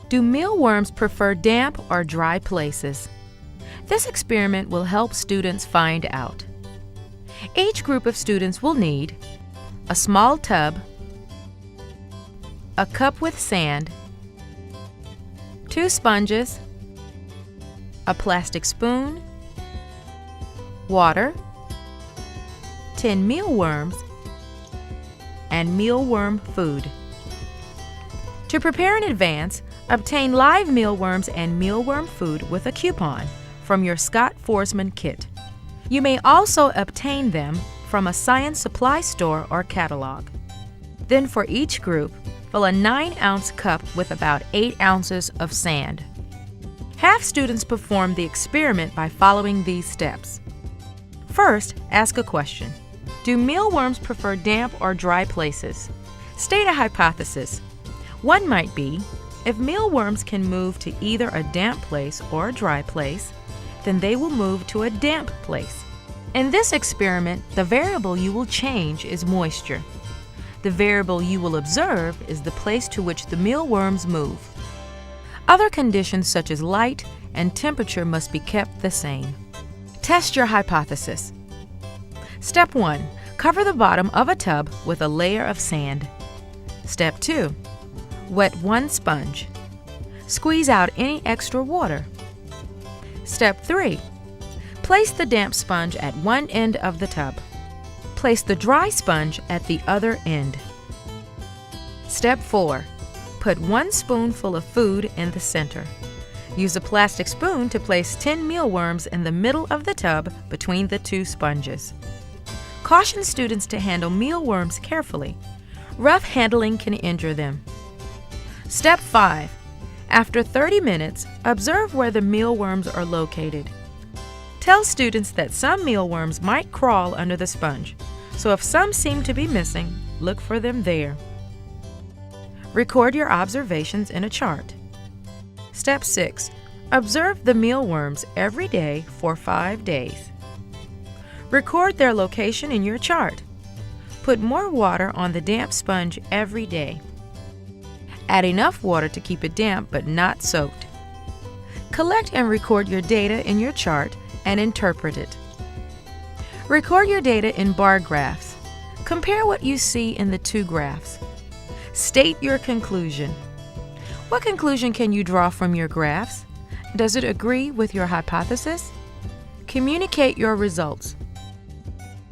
Do mealworms prefer damp or dry places? This experiment will help students find out. Each group of students will need a small tub, a cup with sand, 2 sponges, a plastic spoon, water, 10 mealworms, and mealworm food. To prepare in advance, obtain live mealworms and mealworm food with a coupon from your Scott Forsman kit. You may also obtain them from a science supply store or catalog. Then for each group, fill a 9-ounce cup with about 8 ounces of sand. Have students perform the experiment by following these steps. First, ask a question. Do mealworms prefer damp or dry places? State a hypothesis. One might be, if mealworms can move to either a damp place or a dry place, then they will move to a damp place. In this experiment, the variable you will change is moisture. The variable you will observe is the place to which the mealworms move. Other conditions such as light and temperature must be kept the same. Test your hypothesis. Step 1. Cover the bottom of a tub with a layer of sand. Step 2. Wet 1 sponge. Squeeze out any extra water. Step 3. Place the damp sponge at one end of the tub. Place the dry sponge at the other end. Step 4. Put 1 spoonful of food in the center. Use a plastic spoon to place 10 mealworms in the middle of the tub between the 2 sponges. Caution students to handle mealworms carefully. Rough handling can injure them. Step 5. After 30 minutes, observe where the mealworms are located. Tell students that some mealworms might crawl under the sponge, so if some seem to be missing, look for them there. Record your observations in a chart. Step 6. Observe the mealworms every day for 5 days. Record their location in your chart. Put more water on the damp sponge every day. Add enough water to keep it damp but not soaked. Collect and record your data in your chart and interpret it. Record your data in bar graphs. Compare what you see in the 2 graphs. State your conclusion. What conclusion can you draw from your graphs? Does it agree with your hypothesis? Communicate your results.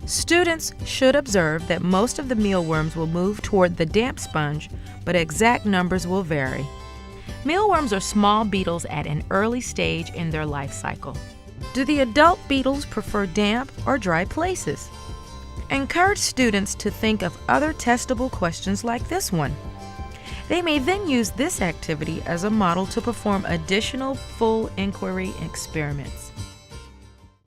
Students should observe that most of the mealworms will move toward the damp sponge, but exact numbers will vary. Mealworms are small beetles at an early stage in their life cycle. Do the adult beetles prefer damp or dry places? Encourage students to think of other testable questions like this one. They may then use this activity as a model to perform additional full inquiry experiments.